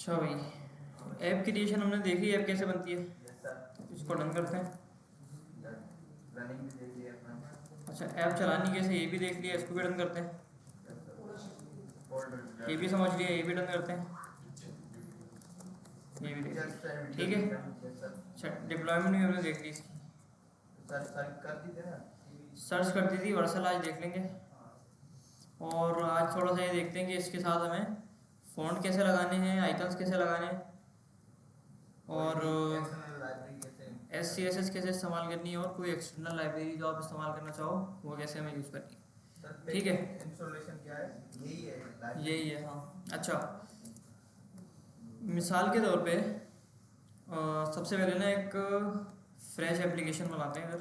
अच्छा भाई, app creation हमने देखी, ऐप कैसे बनती है। Yes sir. इसको डन करते हैं। रनिंग भी देख लिया अपना। अच्छा, ऐप चलानी कैसे ये भी देख लिया, इसको भी डन करते हैं। ये भी समझ लिया, ये भी डन करते हैं, ये भी देख लिया, ठीक है। अच्छा, डिप्लॉयमेंट भी हमने देख ली इसकी। सर सर्च कर दी थी ना। सर्च कर दी थी, वर्सल आज देख लेंगे। और आज थोड़ा सा ये देखते हैं कि इसके साथ हमें फ़ॉन्ट कैसे लगाने हैं, आइकन्स कैसे लगाने हैं, और SCSS कैसे इस्तेमाल करनी है, और कोई एक्सटर्नल लाइब्रेरी जो आप इस्तेमाल करना चाहो वो कैसे हमें यूज़ करनी है, ठीक है। इंस्टॉलेशन क्या है? यही है, हाँ। अच्छा, मिसाल के तौर पे सबसे पहले ना एक फ्रेश एप्लीकेशन बनाते हैं इधर।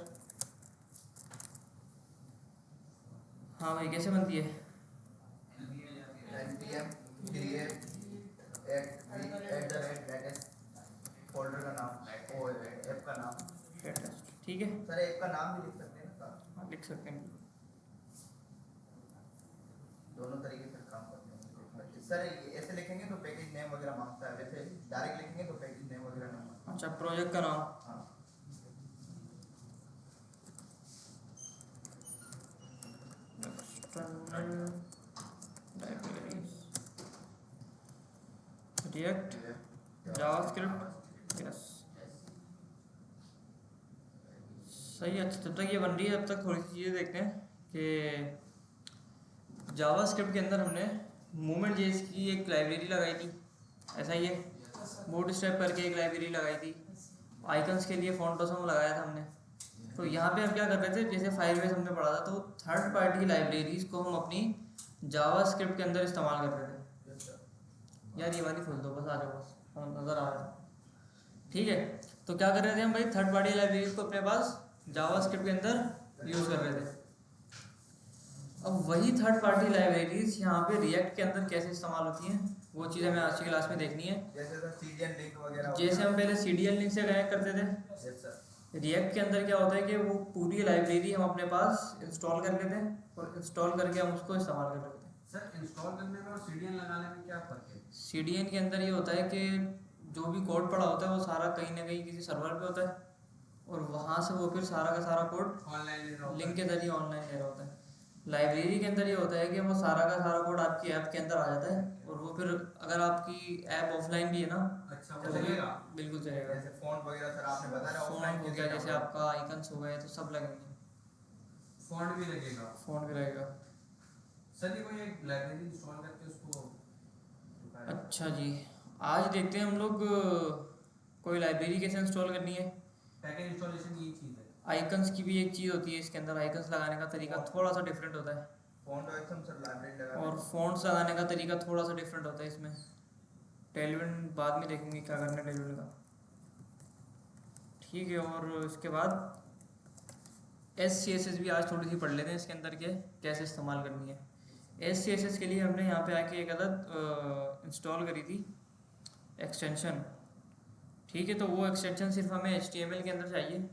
हाँ भाई, कैसे बनती है। npm create फोल्डर का नाम और ऐप का नाम, ठीक है सर ऐप का नाम भी लिख सकते हैं ना सर। हाँ, लिख सकते हैं। दोनों तरीके से काम करते हैं सर। ऐसे लिखेंगे तो पैकेज नेम वगैरह मांगता है, वैसे डायरेक्ट लिखेंगे तो पैकेज नेम वगैरह नहीं मांगता। अच्छा, प्रोजेक्ट का नाम। हाँ रिएक्ट जावास्क्रिप्ट, यस सही है। अच्छा, जब तक ये बन रही है तब तक थोड़ी सी चीज़ें देखते हैं कि जावास्क्रिप्ट के अंदर हमने मूवमेंट जेएस की एक लाइब्रेरी लगाई थी, ऐसा ही है। बूट स्ट्रैप करके एक लाइब्रेरी लगाई थी। आइकन्स के लिए फॉन्टोसम लगाया था हमने। तो यहाँ पे हम क्या कर रहे थे, जैसे फायरबेस हमने पढ़ा था, तो थर्ड पार्टी लाइब्रेरीज को हम अपनी जावास्क्रिप्ट के अंदर इस्तेमाल कर रहे थे। यार ये वाली खोल दो बस, आ जाओ बस, नज़र आ रहा है, ठीक है। तो क्या कर रहे थे हम भाई, थर्ड पार्टी लाइब्रेरीज को अपने पास जावास्क्रिप्ट के अंदर यूज़ कर रहे थे। अब वही थर्ड पार्टी लाइब्रेरीज यहाँ पे रिएक्ट के अंदर कैसे इस्तेमाल होती हैं, वो चीज़ हमें आज की क्लास में देखनी है। सीडीएन लिंक वगैरह, जैसे हम पहले CDL लिंक से कनेक्ट करते थे, रिएक्ट के अंदर क्या होता है कि वो पूरी लाइब्रेरी हम अपने पास इंस्टॉल कर लेते हैं, और इंस्टॉल करके हम उसको इस्तेमाल कर लेते हैं। सर इंस्टॉल करने में और सीडीएन लगाने में क्या फ़र्क है? CDN के अंदर ये होता है कि जो भी कोड पड़ा होता है वो सारा कहीं ना कहीं किसी सर्वर पे होता है, और वहाँ से वो फिर सारा का सारा कोड ऑनलाइन लिंक के जरिए ऑनलाइन ले रहा होता है। लाइब्रेरी के अंदर ये होता है कि वो सारा का सारा कोड आपकी ऐप के अंदर आ जाता है, और वो फिर अगर आपकी ऐप ऑफलाइन भी है ना, अच्छा तो चलेगा, बिल्कुल चलेगा। जैसे फ़ॉन्ट वगैरह सर आपने बताया फ़ॉन्ट हो गया, जैसे आपका आइकन्स हो गए, तो सब लगेंगे। फ़ॉन्ट भी लगेगा, फ़ॉन्ट भी लगेगा। सर ये कोई एक लाइब्रेरी इंस्टॉल करके उसको, अच्छा जी, आज देखते हैं हम लोग कोई लाइब्रेरी कैसे इंस्टॉल करनी है। पैकेज इंस्टॉलेशन की चीज़ है। आइकन्स की भी एक चीज़ होती है इसके अंदर, आइकन्स लगाने का तरीका थोड़ा सा डिफरेंट होता है, फ़ॉन्ट आइकन सर लाइब्रेरी लगा, और फ़ॉन्ट्स लगाने का तरीका थोड़ा सा डिफरेंट होता है इसमें। टेलविन बाद में देखेंगे क्या करना है टेलविन का, ठीक है। और इसके बाद SCSS भी आज थोड़ी सी पढ़ लेते हैं इसके अंदर के कैसे इस्तेमाल करनी है। SCSS के लिए हमने यहाँ पे आके एक अलग इंस्टॉल करी थी एक्सटेंशन, ठीक है। तो वो एक्सटेंशन सिर्फ हमें HTML के अंदर चाहिए,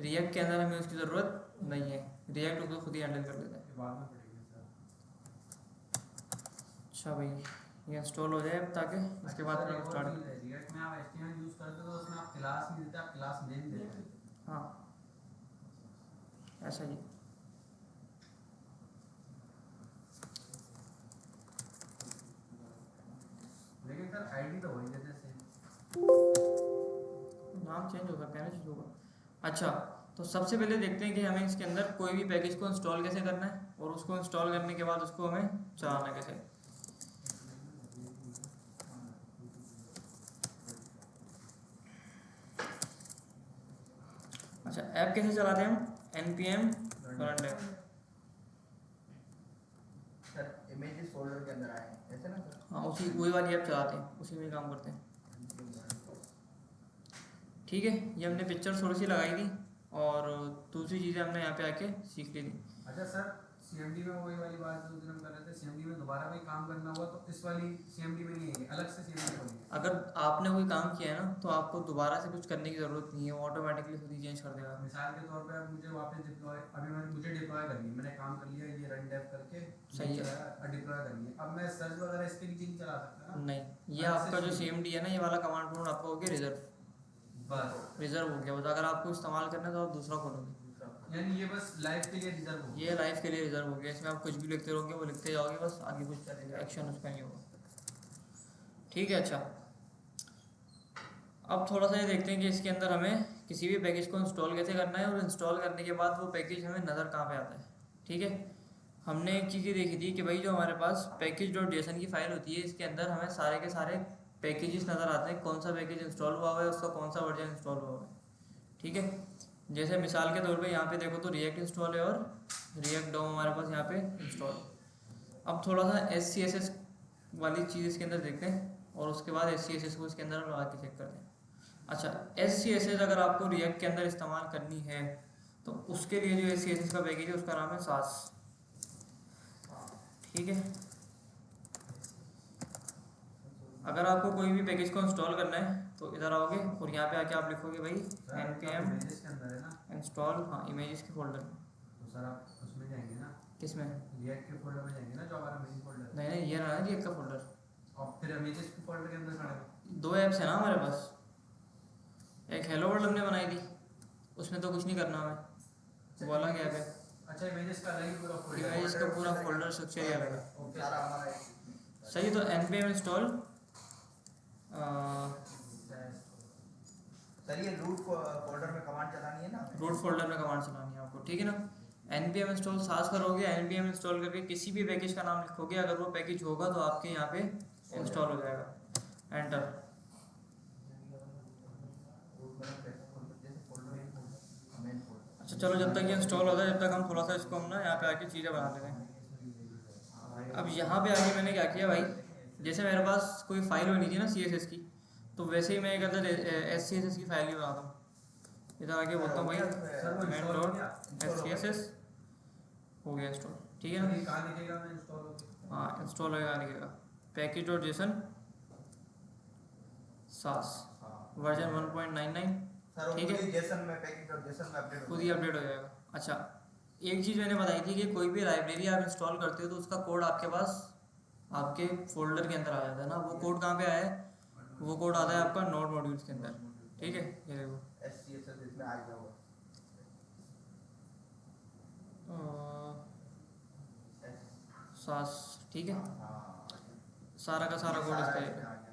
रिएक्ट के अंदर हमें उसकी ज़रूरत नहीं है, रिएक्ट उसको खुद ही हैंडल कर लेता है। बाद में पड़ेगी सर। अच्छा भाई, ये इंस्टॉल हो जाए अब, ताकि इसके बाद फिर हम स्टार्ट। रिएक्ट में आप एचटीएमएल यूज़ करते हो तो उसमें आप क्लास नहीं देते, आप क्लास नेम देते हैं। हाँ ऐसा ही। लेकिन सर आईडी तो वही देते सेम, नाम चेंज होगा, कहना चेंज होगा। अच्छा, तो सबसे पहले देखते हैं कि हमें इसके अंदर कोई भी पैकेज को इंस्टॉल कैसे करना है, और उसको इंस्टॉल करने के बाद उसको हमें चलाना कैसे। अच्छा, ऐप कैसे चलाते हैं हम, npm current app। Sir images folder के अंदर आए हैं ऐसे ना सर। हाँ, उसी वही वाली ऐप चलाते हैं, उसी में काम करते हैं, ठीक है। ये हमने पिक्चर थोड़ी सी लगाई थी, और दूसरी चीज़ें हमने यहाँ पे आके सीख ली थी। अच्छा सर सीएमडी में वही वाली बात जो हम कर रहे थे, सीएमडी में दोबारा कोई काम करना हुआ तो इस वाली सीएमडी में नहीं आएगी, अलग से सीएमडी खोलेंगे। अगर आपने कोई काम किया है ना तो आपको दोबारा से कुछ करने की ज़रूरत नहीं है, वो ऑटोमेटिकली खुद ही चेंज कर देगा। मिसाल के तौर पे अब मुझे वापस डिप्लॉय, अभी मुझे डिप्लॉय करनी है, मैंने काम कर लिया, ये रन डेव करके सही है, डिप्लॉय करनी है, अब मैं सर्च वगैरह इसके नीचे नहीं चला सकता ना? नहीं, ये आपका जो CMD है ना, ये वाला कमांड प्रोम्प्ट आपका हो गया रिजर्व, बस रिजर्व हो गया। बस अगर आपको इस्तेमाल करना है तो आप दूसरा खोलोगे, यानी ये बस लाइफ के लिए रिजर्व हो गया। ये लाइफ के लिए रिजर्व हो गया। इसमें आप कुछ भी लिखते रहोगे, वो लिखते जाओगे, बस आगे कुछ एक्शन उसका नहीं होगा। ठीक है, अच्छा अब थोड़ा सा ये देखते हैं कि इसके अंदर हमें किसी भी पैकेज को इंस्टॉल कैसे करना है, और इंस्टॉल करने के बाद वो पैकेज हमें नज़र कहाँ पे आता है। ठीक है, हमने एक चीज़ ये देखी थी कि भाई जो हमारे पास package.json की फ़ाइल होती है, इसके अंदर हमें सारे के सारे पैकेजेस नज़र आते हैं, कौन सा पैकेज इंस्टॉल हुआ हुआ है, उसका कौन सा वर्जन इंस्टॉल हुआ हुआ है। ठीक है, जैसे मिसाल के तौर पे यहाँ पे देखो तो रिएक्ट इंस्टॉल है और रिएक्ट डॉम हमारे पास यहाँ पे इंस्टॉल। अब थोड़ा सा SCSS वाली चीज़ इसके अंदर देखते हैं, और उसके बाद SCSS को इसके अंदर लगा के चेक करते हैं। अच्छा, SCSS अगर आपको रिएक्ट के अंदर इस्तेमाल करनी है तो उसके लिए जो SCSS का पैकेज है उसका नाम है सास। ठीक है, अगर आपको कोई भी पैकेज को इंस्टॉल करना है तो इधर आओगे और यहाँ पे आके आप लिखोगे भाई npm इमेजेस के अंदर है ना, इंस्टॉल, हाँ इमेजेस के फोल्डर में। तो सर आप उसमें जाएंगे ना, किसमें? रिएक्ट के फोल्डर में जाएंगे ना, जो हमारा मेन फोल्डर है। नहीं नहीं, ये रहा जी एक का फोल्डर, और फिर इमेजेस के फोल्डर के अंदर खड़ा है। दो ऐप्स है ना हमारे पास, एक हेलो वर्ल्ड हमने बनाई थी, उसमें तो कुछ नहीं करना हमें, वो अलग ऐप है। अच्छा, इमेजेस का अलग ही पूरा फोल्डर है। इमेजेस का पूरा फोल्डर स्ट्रक्चर ही अलग है। ओके सारा हमारा एक सही, तो npm इंस्टॉल सर, ये रूट फोल्डर में कमांड चलानी है ना, रूट फोल्डर में कमांड चलानी है आपको। ठीक है ना, npm इंस्टॉल सास करोगे, npm इंस्टॉल करके किसी भी पैकेज का नाम लिखोगे, अगर वो पैकेज होगा तो आपके यहाँ पे इंस्टॉल हो जाएगा। एंटर। अच्छा चलो, जब तक ये इंस्टॉल होता है जब तक हम थोड़ा सा इसको हम ना यहाँ पे आके चीज़ें बना लेते हैं। अब यहाँ पे आके मैंने क्या किया भाई, जैसे मेरे पास कोई फाइल होनी थी ना CSS की, तो वैसे ही मैं एक अंदर SCSS की फाइल भी बनाता हूँ। इधर आके बोलता हूँ भाई SCSS हो गया इंस्टॉल। ठीक है ना, ये कहाँ दिखेगा मैं इंस्टॉल हो गया? हाँ इंस्टॉल होगा, दिखेगा package.json सास वर्जन 1.99। सर ठीक है, जेसन में पैकेज.json में अपडेट खुद ही अपडेट हो जाएगा। अच्छा, एक चीज़ मैंने बताई थी कि कोई भी लाइब्रेरी आप इंस्टॉल करते हो तो उसका कोड आपके पास आपके फोल्डर के अंदर आ जाता है ना। वो कोड कहाँ पे आया है? वो कोड आता है आपका नोड मॉड्यूल्स के अंदर। ठीक है, ये देखो SCSS इसमें आ गया हुआ सास। ठीक है, हाँ, सारा का सारा कोड इसका है। इसमें आ गया।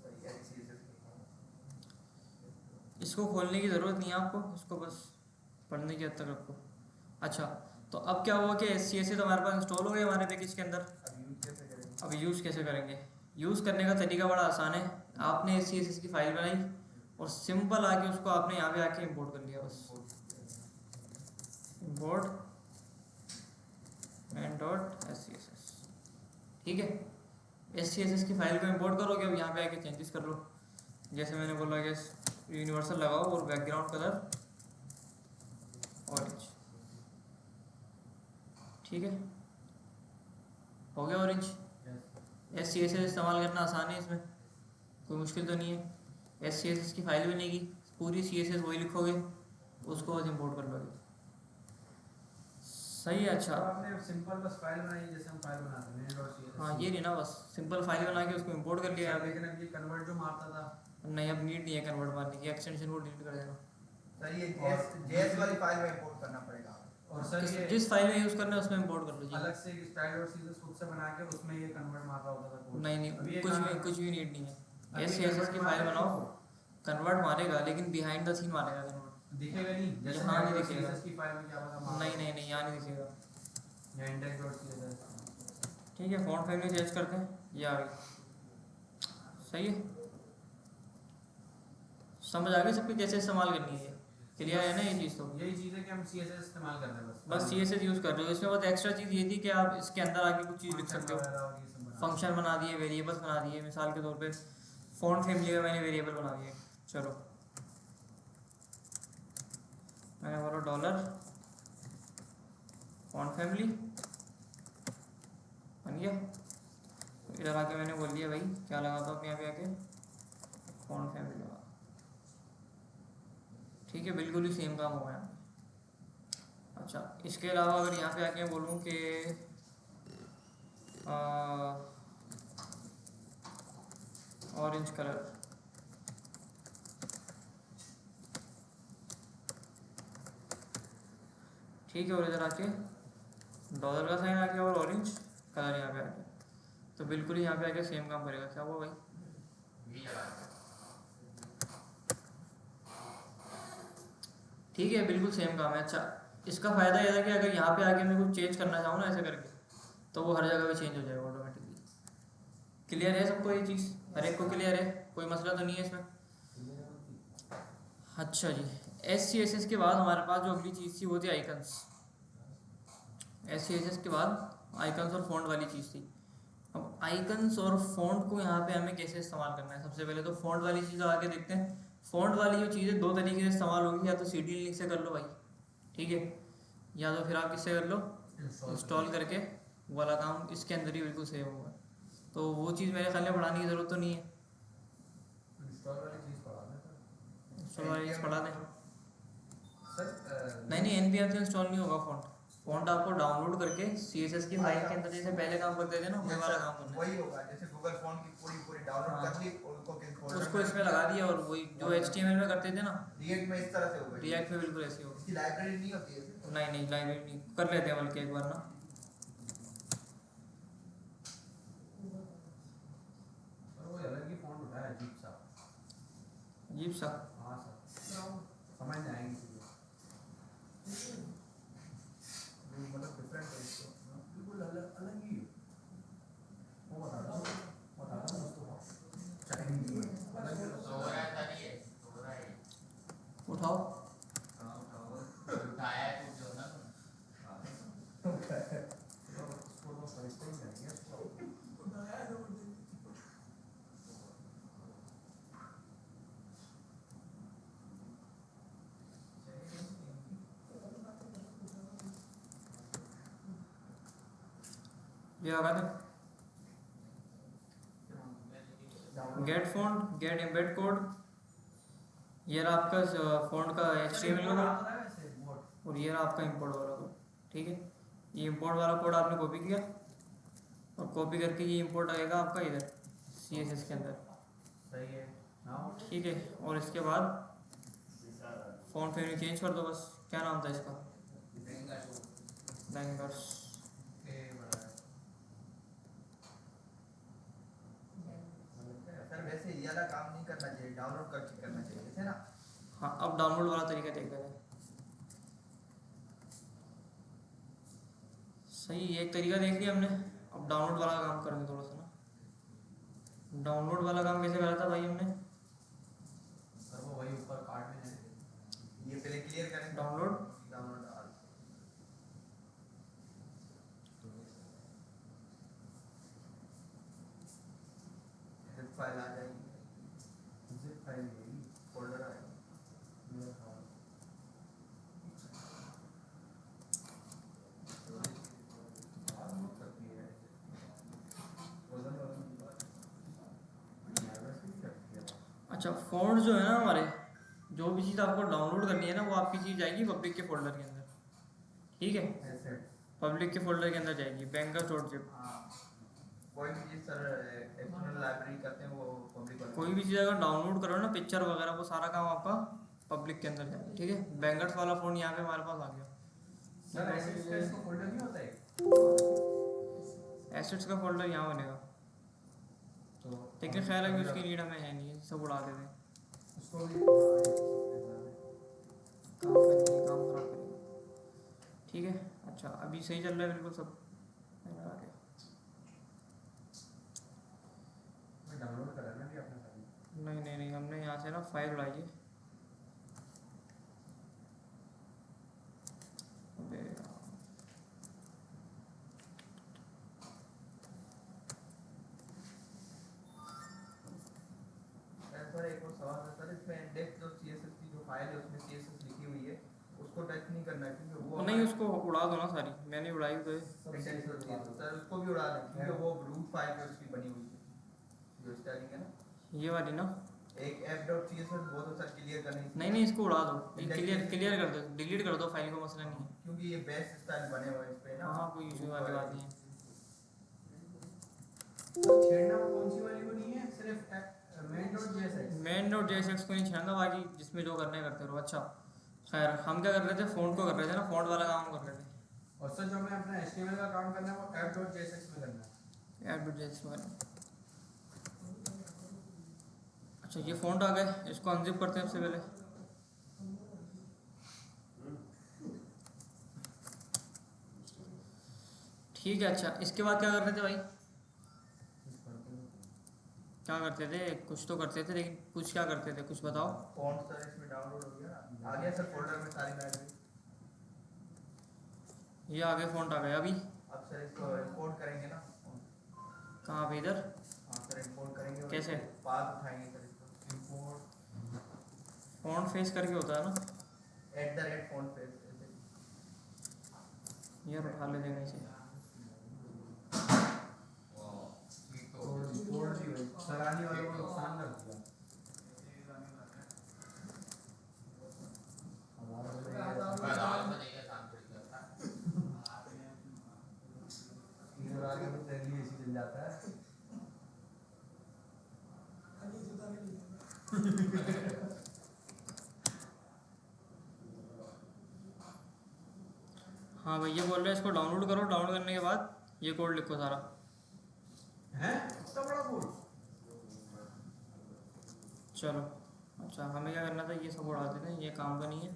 सही है, SCSS इसको खोलने की ज़रूरत नहीं है आपको, इसको बस पढ़ने की हद तक रखो। अच्छा, तो अब क्या हुआ कि SCSS तो हमारे पास इंस्टॉल हो गया हमारे पैकेज के अंदर। अब यूज कैसे करेंगे? अब यूज़ कैसे करेंगे? यूज़ करने का तरीका बड़ा आसान है। आपने SCSS की फाइल बनाई और सिंपल आके उसको आपने यहाँ पे आके इंपोर्ट कर लिया, बस इंपोर्ट main.scss। ठीक है, SCSS की फाइल को इंपोर्ट करोगे, अब यहाँ पे आके चेंजेस कर लो। जैसे मैंने बोला कि यूनिवर्सल लगाओ और बैकग्राउंड कलर ऑरेंज। ठीक है, हो गया ऑरेंज। SCSS इस्तेमाल करना आसान है, इसमें कोई मुश्किल तो नहीं है। SCSS की फाइल बनेगी, पूरी CSS वही लिखोगे, उसको बस इंपोर्ट कर लोगे। सही है। अच्छा, तो आपने सिंपल बस फाइल बनाई जैसे हम फाइल बनाते हैं main.csv। हाँ ये नहीं ना, बस सिंपल फाइल बना के उसको इंपोर्ट कर लिया यहाँ पे। लेकिन अब ये कन्वर्ट जो मारता था, नहीं, अब नीड नहीं है कन्वर्ट मारने की, एक्सटेंशन को डिलीट कर देना। सर ये JS वाली फाइल में इंपोर्ट करना पड़ेगा। और सर ये जिस फाइल में यूज़ करना है उसमें इंपोर्ट कर लो जी। अलग से एक स्टाइल और सीधे खुद से बना के उसमें ये कन्वर्ट मार रहा होता था कोड। नहीं अभी नहीं, ये कुछ भी नीड नहीं है। अभी SCSS की convert फाइल मारेगा बनाओ, कन्वर्ट मारेगा लेकिन बिहाइंड द सीन मारेगा कन्वर्ट। दिखेगा नहीं, जैसे यहाँ नहीं दिखेगा। CSS की फाइल में क्या पता मार नहीं नहीं नहीं, यहाँ नहीं दिखेगा। या index.css। ठीक है, फॉन्ट फैमिली चेंज करते हैं, ये आ गई। सही है, समझ आ गई सबकी कैसे इस्तेमाल करनी है? क्लियर है ना ये चीज़? तो यही चीज़ है कि हम CSS इस्तेमाल कर रहे हैं बस CSS यूज़ कर रहे हो। इसमें बस एक्स्ट्रा चीज़ ये थी कि आप इसके अंदर आके कुछ चीज़ लिख सकते हो, फंक्शन बना दिए, वेरिएबल्स बना दिए। मिसाल के तौर पे फॉन्ट फैमिली में मैंने वेरिएबल बना दिए। चलो, मैंने बोला डॉलर फॉन्ट फैमिली बन गया। इधर आके मैंने बोल दिया भाई क्या लगाता हूँ यहाँ पे आके फॉन्ट फैमिली लगा। ठीक है, बिल्कुल ही सेम काम हुआ है। अच्छा, इसके अलावा अगर यहाँ पे आके बोलूँ कि ऑरेंज कलर, ठीक है, और इधर आके डॉलर का साइन आ गया और ऑरेंज कलर यहाँ पे आ गया, तो बिल्कुल ही यहाँ पे आके सेम काम करेगा। क्या हुआ भाई? ठीक है, बिल्कुल सेम काम है। अच्छा, इसका फ़ायदा यह है कि अगर यहाँ पे आके मैं कुछ चेंज करना चाहूँ ना ऐसे करके, तो वो हर जगह पे चेंज हो जाएगा ऑटोमेटिकली। क्लियर है सबको ये चीज़? हर एक को क्लियर है? कोई मसला तो नहीं है इसमें? अच्छा जी, SCSS के बाद हमारे पास जो अगली चीज़ थी वो थी आइकन्स। SCSS के बाद आइकन्स और फॉन्ट वाली चीज़ थी। अब आइकन्स और फॉन्ट को यहाँ पे हमें कैसे इस्तेमाल करना है? सबसे पहले तो फॉन्ट वाली चीज़ आके देखते हैं। फॉन्ट वाली जो चीज़ है दो तरीके से इस्तेमाल होगी, या तो CD लिंक से कर लो भाई, ठीक है, या तो फिर आप किससे कर लो, इंस्टॉल करके वो वाला काम इसके अंदर ही बिल्कुल सेव होगा। तो वो चीज़ मेरे ख्याल में बढ़ाने की ज़रूरत तो नहीं है। इंस्टॉल वाली चीज़ पढ़ा दें इंस्टॉल वाली चीज़ पढ़ा दें? सर। नहीं, NPM से इंस्टॉल नहीं होगा फॉन्ट। फॉन्ट आपको डाउनलोड करके CSS की फाइल के अंदर जैसे पहले काम करते थे ना, वही वाला काम करना है। वही होगा जैसे गूगल फॉन्ट की पूरी डाउनलोड कर ली और उसको इसमें लगा दिया, और वही जो HTML में करते थे ना, रिएक्ट में इस तरह से होगा। रिएक्ट में बिल्कुल ऐसे होगा। इसकी लाइब्रेरी नहीं होती है? नहीं, लाइब्रेरी नहीं, कर लेते हैं बल्कि एक बार ना। और वो अलग ही फॉन्ट उठाया अजीब सा। अजीब सा? हाँ सर, समझ में आएंगी चीज़ें। मतलब डिफरेंट है इसको, बिल्कुल अलग ही है। वो बता दो दोस्तों। उठाओ। उसको तो फरिश्ते ही करेंगे उसको। ये लगा दें, get font, get embed code, ये रहा आपका फॉन्ट का HTML वाला, और ये रहा आपका इंपोर्ट वाला कोड। ठीक है, ये इंपोर्ट वाला कोड आपने कॉपी किया, और कॉपी करके ये इंपोर्ट आएगा आपका इधर CSS के अंदर। सही है। ठीक है, और इसके बाद फॉन्ट फैमिली चेंज कर दो बस। क्या नाम था इसका? बैंगर्स। सर वैसे ये वाला काम नहीं करना चाहिए, डाउनलोड करके करना चाहिए है ना? हाँ, अब डाउनलोड वाला तरीका देख लेते हैं। सही, एक तरीका देख लिया हमने, अब डाउनलोड वाला काम करेंगे थोड़ा सा ना। डाउनलोड वाला काम कैसे करा था भाई हमने? सर वो वही ऊपर कार्ड में है। ये पहले क्लियर करें। डाउनलोड zip फाइल आ जाएगी, जिप फाइल लेगी, फोल्डर आएगा। मेरा ख्याल। अच्छा, फॉन्ट जो है ना हमारे, जो भी चीज़ आपको डाउनलोड करनी है ना, वो आपकी चीज़ जाएगी पब्लिक के फोल्डर के अंदर। ठीक है, पब्लिक के फोल्डर के अंदर जाएगी, बैंगर्स डॉट जिप। कोई भी चीज़ सर एक्सटर्नल लाइब्रेरी करते हैं वो पब्लिक वाले। कोई भी चीज़ अगर डाउनलोड करो ना, पिक्चर वगैरह, वो सारा काम आपका पब्लिक के अंदर जाएगा। ठीक है, बैंगर्स वाला फोन यहाँ पे हमारे पास आ गया। सर एसेट्स का फोल्डर नहीं होता है? एसेट्स का फोल्डर यहाँ बनेगा, तो लेकिन ख्याल है कि उसकी नीड हमें है नहीं, सब उड़ा देते हैं, उसको भी काम खराब करेगा। ठीक है, अच्छा अभी सही चल रहा है बिल्कुल सब? आ गया। डाउनलोड करा ना भी अपने साथ। नहीं, हमने यहाँ से ना फाइल उड़ाई है। अबे सर एक और सवाल है सर, इसमें इंडेक्स जो CSS की जो फाइल है उसमें CSS लिखी हुई है, उसको उसको टच नहीं करना है क्योंकि वो नहीं, उसको उड़ा दो ना सारी, मैंने उड़ाई तो है। इंटेंस होती है, तो सर उसको भी उड़ा दें क्योंकि वो रूट फाइल पे उसकी बनी हुई है जो स्टाइलिंग है ना, ये वाली ना? एक f.css वो तो सर क्लियर करनी थी। नहीं, इसको उड़ा दो, क्लियर कर दो, डिलीट कर दो फाइल को, मसला नहीं है। क्योंकि ये बेस्ट स्टाइल बने हुए हैं इस पे ना। हाँ, कोई इशू वाली बात नहीं है। छेड़ना में कौन सी वाली को नहीं है, सिर्फ main.jsx। main.jsx को नहीं छेड़ना, बाकी जिसमें जो करने करते रहो। अच्छा खैर, हम क्या कर रहे थे, फ़ॉन्ट को कर रहे थे ना, फ़ॉन्ट वाला काम कर रहे थे। और सर जो हमें अपना HTML का काम करना है वो app.jsx में करना है। app.jsx वाला। अच्छा, ये फ़ॉन्ट आ गए, इसको अनजिप करते हैं सबसे पहले। ठीक है। अच्छा, इसके बाद क्या कर रहे थे भाई? क्या करते थे? कुछ तो करते थे, लेकिन कुछ क्या करते थे, कुछ बताओ। फॉन्ट सर इसमें डाउनलोड हो गया ना, आ गया सर फोल्डर में सारी लाइब्रेरी। ये आगे फ़ॉन्ट आ गया अभी। अब सर इसको इंपोर्ट करेंगे ना। कहाँ पे? इधर? हाँ सर इंपोर्ट करेंगे। कैसे? पाथ उठाएंगे सर इसको, इंपोर्ट फ़ॉन्ट फेस करके होता है ना? @font face ऐसे। यार उठा लेते कहीं से। छोड़ दी भाई, सराहनीय वालों को नुकसान कर दिया। इधर आके तो तेरे लिए इसी चल जाता है। हाँ भाई, ये बोल रहे हैं इसको डाउनलोड करो, डाउनलोड करने के बाद ये कोड लिखो सारा। हैं इतना बड़ा कोड? चलो। अच्छा, हमें क्या करना था, ये सब उड़ा देते हैं, ये काम का नहीं है।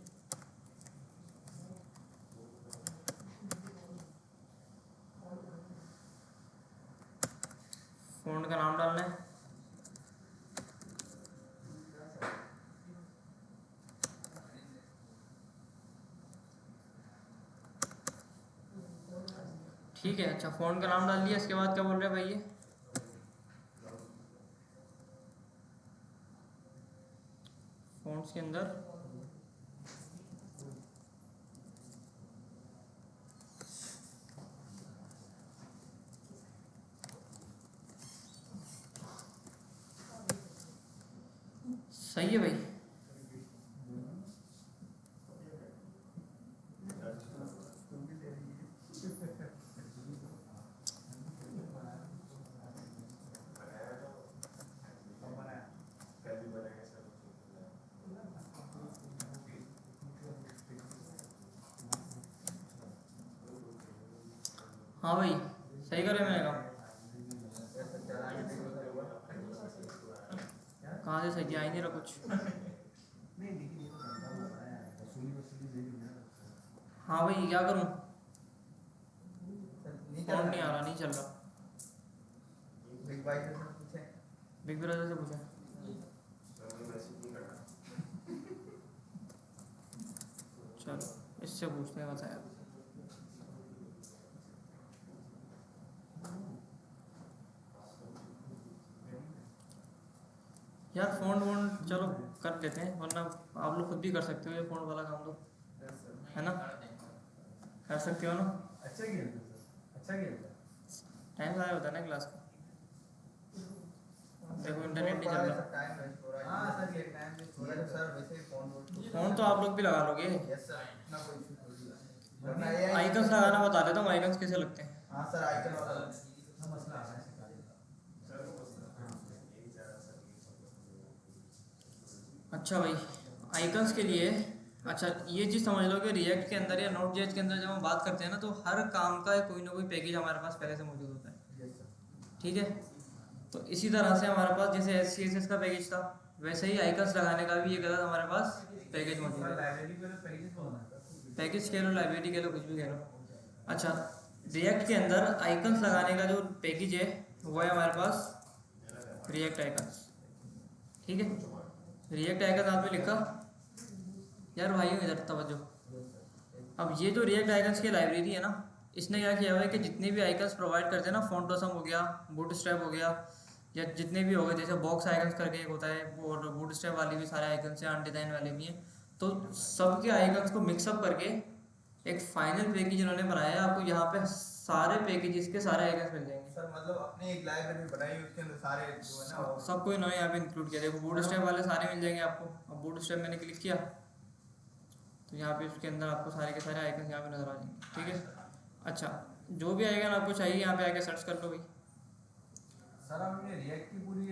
फ़ॉन्ट का नाम डालना है। ठीक है। अच्छा, फ़ॉन्ट का नाम डाल दिया, इसके बाद क्या बोल रहे हैं भाई ये? फ़ॉन्ट्स के अंदर सही है भाई। हाँ भाई, सही करे मैंने कहा। कहाँ से सही किया? आई नहीं रहा कुछ। नहीं देखिए, ये तो धंधा हो रहा है, वसूली दे दी ना। हाँ भाई, क्या करूँ? नहीं फ़ॉन्ट नहीं आ रहा, नहीं चल रहा। बिग बाई से सर पूछे। बिग ब्रदर से पूछा। चलो, इससे पूछते हैं, बताया। यार फ़ॉन्ट वॉन्ट चलो कर लेते हैं, वरना आप लोग खुद भी कर सकते हो ये फ़ॉन्ट वाला काम तो, है ना? कर सकते हो ना? अच्छा खेलते सर, अच्छा खेलते। टाइम ज़्यादा होता है ना क्लास का। देखो इंटरनेट नहीं चल रहा। टाइम वेस्ट हो रहा है। हाँ सर, ये टाइम वेस्ट हो ये रहा तो है सर वैसे ही फ़ॉन्ट तो आप लोग भी लगा लोगे। यस सर, इतना कोई इशू थोड़ी है। वरना ये आइकन्स लगाना बता देता हूँ, आइकन्स कैसे लगते हैं। हाँ सर, आइकन वाला ना मसला आ रहा है शिकायत का। अच्छा भाई, आइकन्स के लिए, अच्छा ये चीज़ समझ लो कि रिएक्ट के अंदर या नोट जेएस के अंदर जब हम बात करते हैं ना, तो हर काम का कोई ना कोई पैकेज हमारे पास पहले से मौजूद होता है। Yes sir. ठीक है, तो इसी तरह से हमारे पास जैसे SCSS का पैकेज था, वैसे ही आइकन्स लगाने का भी एक अलग हमारे पास पैकेज मौजूद है। लाइब्रेरी पे तो पैकेज होना है। पैकेज कह लो, लाइब्रेरी कह लो, कुछ भी कह लो। अच्छा, रिएक्ट के अंदर आइकन्स लगाने का जो पैकेज है वो है हमारे पास रिएक्ट आइकन्स। ठीक है, रिएक्ट आइकन आपने लिखा यार भाई, इधर तवज्जो। अब ये जो रिएक्ट आइकन्स की लाइब्रेरी है ना, इसने क्या किया हुआ है कि जितने भी आइकन्स प्रोवाइड करते हैं ना, फॉन्टोसम हो गया, बूटस्ट्रैप हो गया, या जितने भी हो गए, जैसे बॉक्स आइकन्स करके एक होता है वो, और बूटस्ट्रैप वाले भी सारे आइकन्स हैं, अनडिज़ाइन वाले भी हैं। तो सबके आइकन्स को मिक्सअप करके एक फाइनल पैकेज इन्होंने बनाया है। आपको यहाँ पे सारे पैकेजेस के सारे आइकन्स मिल जाएंगे। सर मतलब अपनी एक लाइब्रेरी बनाई हुई, उसके अंदर सारे जो है ना वो सबको इन्होंने यहाँ पे इंक्लूड किया। देखो बूटस्ट्रैप वाले सारे मिल जाएंगे आपको। अब बूटस्ट्रैप मैंने क्लिक किया तो यहाँ पे उसके अंदर आपको सारे के सारे आइकन यहाँ पे नजर आ जाएंगे। ठीक है, अच्छा जो भी आइकन आपको चाहिए यहाँ पे आके सर्च कर लो भाई। सर आप ये रिएक्ट की पूरी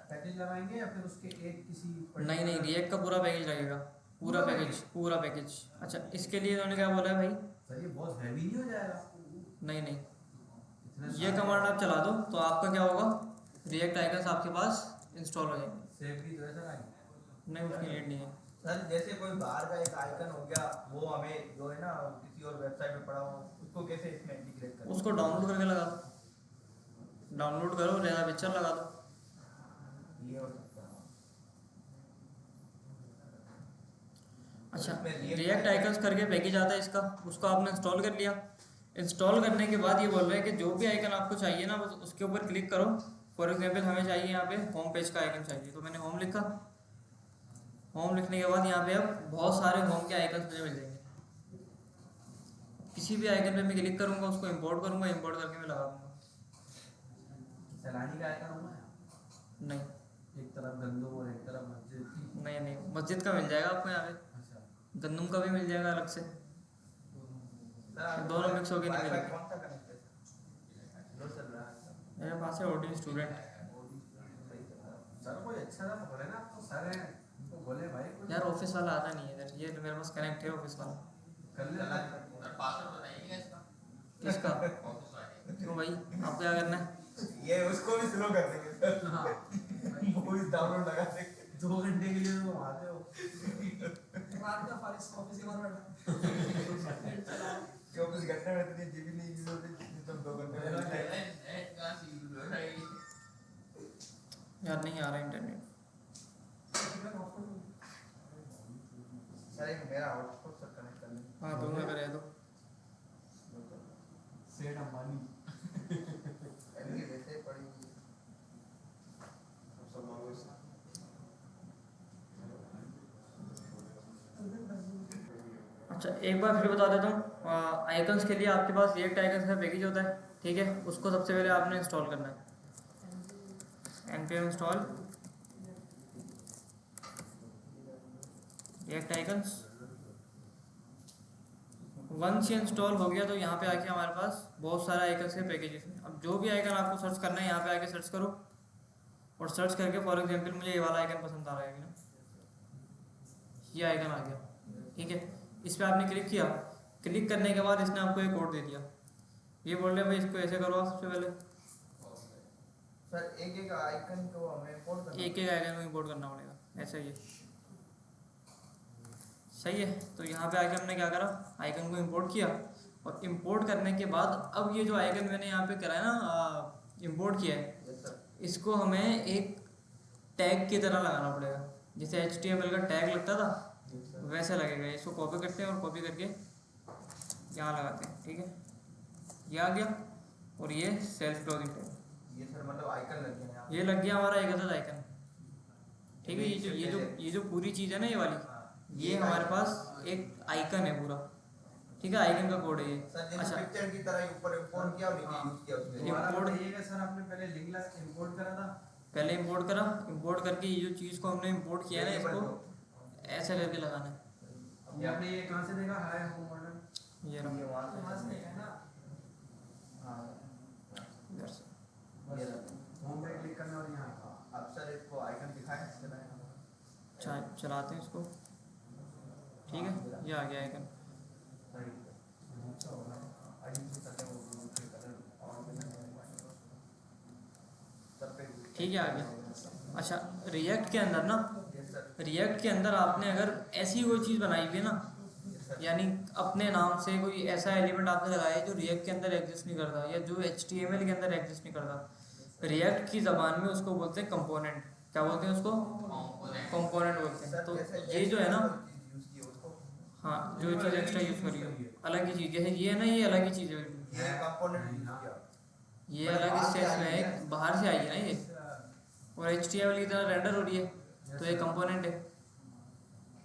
पैकेज लगाएंगे या फिर उसके एक किसी नहीं नहीं, रिएक्ट का पूरा पैकेज लगेगा, पूरा पैकेज, पूरा पैकेज। अच्छा इसके लिए इन्होंने क्या बोला है भाई? सर ये बहुत हैवी नहीं हो जाएगा? नहीं नहीं, इतने ये कमांड आप चला दो तो आपका क्या होगा, रिएक्ट आइकन्स आपके पास इंस्टॉल हो जाएंगे। सेव की तो है सर आगे? नहीं उसकी नीड नहीं है। सर जैसे कोई बाहर का एक आइकन हो गया, वो हमें जो है ना किसी और वेबसाइट पे पड़ा हो, उसको कैसे इसमें इंटीग्रेट करें? उसको डाउनलोड करके लगा दो, डाउनलोड करो, रेजा पिक्चर लगा दो। ये हो सकता है। अच्छा इसमें रिएक्ट आइकन्स करके पैकेज आता है इसका, उसको आपने इंस्टॉल कर लिया। इंस्टॉल करने के बाद ये बोल रहे हैं कि जो भी आइकन आपको चाहिए ना बस उसके ऊपर क्लिक करो। फॉर एग्जांपल हमें चाहिए यहाँ पे होम पेज का आइकन चाहिए, तो मैंने होम लिखा। होम लिखने के बाद यहाँ पे अब बहुत सारे होम के आइकन मुझे मिल जाएंगे। किसी भी आइकन पे मैं क्लिक करूँगा, उसको इंपोर्ट करूँगा, इंपोर्ट करके मैं लगा दूँगा। सैलानी का आइकन होगा यहाँ? नहीं एक तरफ गंदम और एक तरफ मस्जिद की। नहीं नहीं, मस्जिद का मिल जाएगा आपको यहाँ पे, अच्छा गंदम का भी मिल जाएगा अलग से। सर दोनों मिक्स होके नहीं वाईफाई मिलेंगे। कौन सा कनेक्ट है? लो चल रहा है मेरे पास है ओडी स्टूडेंट। सर कोई अच्छा सा पकड़े ना, आप तो सर हैं, उनको बोले भाई कोई यार ऑफिस वाला आता नहीं है इधर, ये तो मेरे पास कनेक्ट है ऑफिस वाला। कर ले। पासवर्ड बताइएगा इसका। किसका? ऑफिस वाले। क्यों भाई, आपको क्या करना है? ये उसको भी स्लो कर देंगे सर। हाँ मूवीज डाउनलोड लगा देंगे। 2 घंटे के लिए तो आते हो। रात का फारिस ऑफिस में बैठा 24 घंटे में इतनी जीबी नहीं यूज होती जितनी तुम 2 घंटे में यूज करते हो। नेट का सी भाई। यार नहीं आ रहा इंटरनेट। सर एक मेरा हॉटस्पॉट सर कनेक्ट कर लें। हाँ दूंगा, करे तो। सेठ अंबानी। इनकी वैसे ही पड़ी हुई है। अच्छा एक बार फिर बता देता हूँ, आइकन्स के लिए आपके पास रिएक्ट आइकन्स का पैकेज होता है। ठीक है, उसको सबसे पहले आपने इंस्टॉल करना है। npm install React icons. Once ये इंस्टॉल हो गया तो यहाँ पे आके हमारे पास बहुत सारे आइकन्स के पैकेजेस हैं। अब जो भी आइकन आपको सर्च करना है यहाँ पे आके सर्च करो, और सर्च करके फॉर एग्जांपल मुझे ये वाला आइकन पसंद आ रहा है ना, ये आइकन आ गया। ठीक है, इस पर आपने क्लिक किया। क्लिक करने के बाद इसने आपको एक कोड दे दिया। ये बोल रहे हैं भाई इसको ऐसे करो आप सबसे पहले। सर एक एक आइकन को हमें इंपोर्ट करना एक एक आइकन को इंपोर्ट करना पड़ेगा, ऐसा ही है। सही है, तो यहाँ पे आके हमने क्या करा, आइकन को इंपोर्ट किया। और इंपोर्ट करने के बाद अब ये जो आइकन मैंने यहाँ पे करा है ना, इंपोर्ट किया है, यस सर। इसको हमें एक टैग की तरह लगाना पड़ेगा। जैसे HTML का टैग लगता था वैसे लगेगा। इसको कॉपी करते हैं और कॉपी करके यहाँ लगाते हैं। ठीक है, ये आ गया, और ये सेल्फ क्लोजिंग टैग, ये सर मतलब आइकन लग गया यहाँ। ये लग गया हमारा एक अदद आइकन। ठीक है, ये जो पूरी चीज़ है ना ये वाली, ये हमारे पास एक आइकन है पूरा। ठीक है, आइकन का कोड है ये। सर जैसे अच्छा पिक्चर की तरह ऊपर इंपोर्ट किया और नीचे यूज किया उसमें। दोबारा Import- बताइएगा सर, आपने पहले लिंक लगा इंपोर्ट करा था। पहले इंपोर्ट करा, इंपोर्ट करके ये जो चीज़ को हमने इंपोर्ट किया है ना, इसको ऐसा करके लगाना है। ये आपने ये कहाँ से देखा? हाय होम मॉडल। ये ये रहा वहाँ से है ना। हाँ इधर से। ये रहा। होम पे क्लिक करना और यहाँ। अब सर इसको आइकन दिखाएं चलाएं। चलाते हैं इसको। ठीक है, ये आ गया आइकन। ठीक है, आ गया। अच्छा रिएक्ट के अंदर ना, रिएक्ट के अंदर आपने अगर ऐसी कोई चीज़ बनाई हुई है ना, यानी अपने नाम से कोई ऐसा एलिमेंट आपने लगाया है जो रिएक्ट के अंदर एग्जिस्ट नहीं करता, या जो HTML के अंदर एग्जिस्ट नहीं करता, रिएक्ट की ज़बान में उसको बोलते हैं कंपोनेंट। क्या बोलते हैं उसको? कंपोनेंट बोलते हैं। तो ये जो है ना, हाँ जो चीज़ एक्स्ट्रा यूज़ करी हो, अलग ही चीज़ है। ये है ना, ये अलग ही चीज़ है बिल्कुल। ये कंपोनेंट ये अलग स्टेज में है, बाहर से आई है ना ये, और HTML की तरह रेंडर हो रही है, तो ये कंपोनेंट है।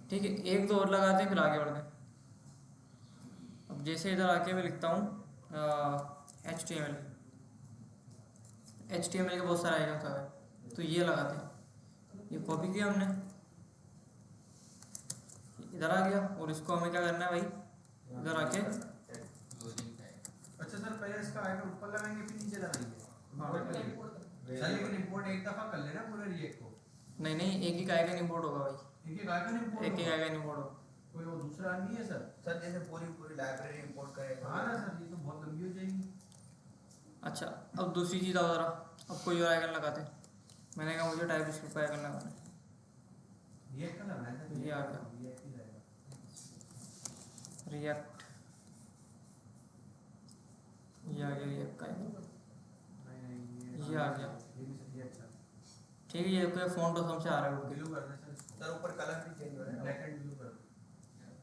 ठीक है, एक दो और लगाते हैं फिर आगे बढ़ते हैं। अब जैसे इधर आके मैं लिखता हूँ HTML के बहुत सारे आइकन का है, तो ये लगाते हैं। ये कॉपी किया हमने, इधर आ गया, और इसको हमें क्या करना है भाई, इधर आके लोडिंग टाइम। अच्छा सर, पहले इसका आइकन ऊपर लगाएंगे फिर नीचे लगाएंगे? हाँ। सर लेकिन इंपोर्ट एक दफा कर लेना पूरे रिएक्ट को। नहीं, एक ही आइकन इंपोर्ट होगा भाई, एक एक आइकन इंपोर्ट एक ही आइकन इंपोर्ट होगा। कोई वो दूसरा नहीं है सर? सर जैसे पूरी लाइब्रेरी इंपोर्ट करें हाँ ना सर, ये तो बहुत लंबी हो जाएगी। अच्छा, अब दूसरी चीज़ आओ ज़रा, अब कोई और आइकन लगाते हैं। मैंने कहा मुझे टाइप स्क्रिप्ट का आइकन लगाना है, रिएक्ट का लगाना है सर। ये आ गया। रिएक्ट ही रहेगा। रिएक्ट, ये आ गया रिएक्ट का आइकन, नहीं ये आ गया। ये भी सही है। अच्छा ठीक है, ये कोई फ़ॉन्ट और हमसे आ रहा है उठ ब्लू कर दे सर, सर ऊपर कलर भी चेंज हो रहा है ब्लैक एंड ब्लू कर दे।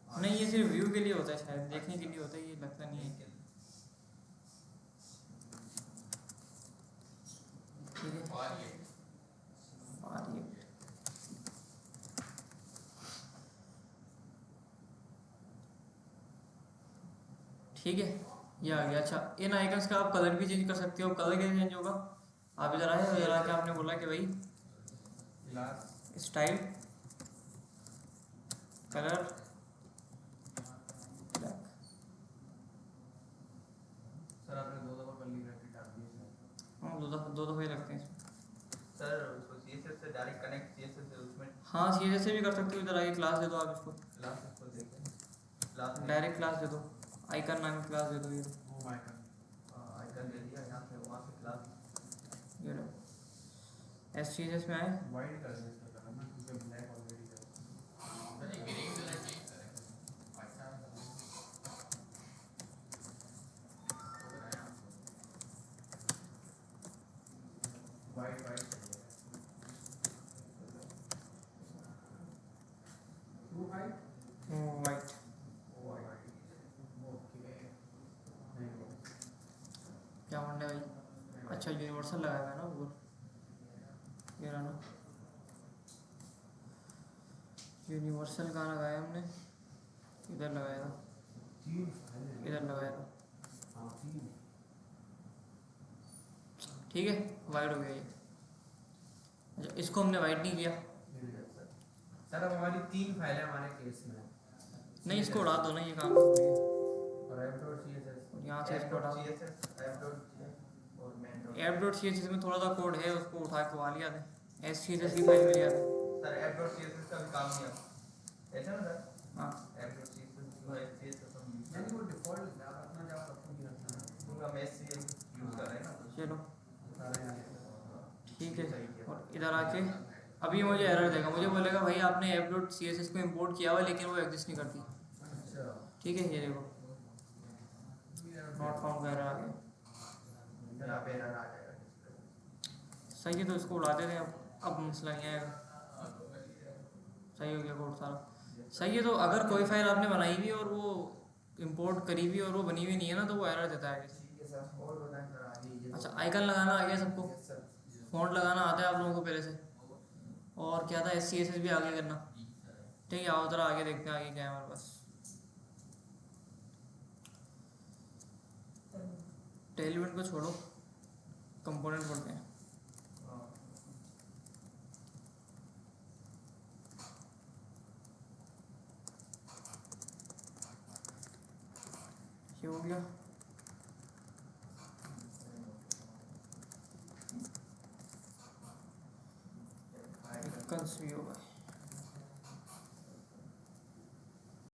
के। नहीं, ये सिर्फ व्यू के लिए होता है शायद, देखने के लिए होता है, ये लगता नहीं है। ठीक है, और ये और ये ठीक है, ये आ गया। अच्छा, इन आइकन्स का आप कलर भी चेंज कर सकते हो। कलर कैसे चेंज होगा, आप इधर आए, इधर आके आपने बोला कि भाई class style colour black. Sir आपने दो दफा कर ली, ब्रैकेट डाल दिए सर। हाँ, दो दफ़े लगते हैं इसमें। सर उसको CSS से डायरेक्ट कनेक्ट CSS से उसमें हाँ, CSS से भी कर सकते हो। इधर आके क्लास दे दो आप इसको, क्लास को देखें क्लास डायरेक्ट क्लास दे दो, आइकन नाम की क्लास दे दो। ये वो आइकन आइकन दे दिया, यहाँ से वहाँ से क्लास ये लो, SCSS में आए, वाइट कर दें इसका कलर ना, क्योंकि ब्लैक ऑलरेडी है। सर ये ग्रीन कलर चेंज करेंगे। अच्छा white white to white white. White okay. नहीं क्या मंडे भाई, अच्छा यूनिवर्सल लगाया है ना ऊपर, ये रहा ना यूनिवर्सल। कहाँ लगाया हमने, इधर लगाया था, तीन इधर लगाया था। हाँ तीन। ठीक है, वाइट हो गया ये। अच्छा, इसको हमने वाइट नहीं किया। सर अब हमारी तीन फाइल है हमारे केस में। नहीं, इसको उड़ा दो ना, ये काम कर रही है। और app.css और यहाँ से इसको उड़ा दो। CSS और main app.css में थोड़ा सा कोड है, उसको उठा के वहाँ लिया दें, SCSS की फाइल में लिया दें। सर app.css का भी काम नहीं है ऐसा ना सर हाँ, app.css जो है CSS हम यूज यानी वो डिफॉल्ट है, आप अपना जाओ सबको नहीं रखना है। क्योंकि हम SCSS यूज कर रहे हैं ना चलो सारे यहाँ पे। ठीक है। और इधर आके अभी मुझे एरर देगा, मुझे बोलेगा भाई आपने app.css को इंपोर्ट किया हुआ लेकिन वो एग्जिस्ट नहीं करती। अच्छा ठीक है, ये देखो नॉट फाउंड का एरर आ गया। यहाँ पे एरर आ जाएगा सही है, तो इसको उड़ा देते हैं। अब मसला नहीं आएगा, सही हो गया कोड सारा। सही है, तो अगर कोई फाइल आपने बनाई हुई और वो इंपोर्ट करी हुई और वो बनी हुई नहीं है ना, तो वो एरर देता है। ठीक है सर और बताएं सर आगे ये अच्छा, आइकन लगाना आ गया सबको, Yes, sir. फॉन्ट लगाना आता है आप लोगों को पहले से, और क्या था SCSS भी आगे करना। ठीक है, आओ जरा आगे देखते हैं आगे क्या है हमारे पास। टेलविंड को छोड़ो, कंपोनेंट पढ़ते हैं। हाँ। ये हो गया। कंस भी होगा।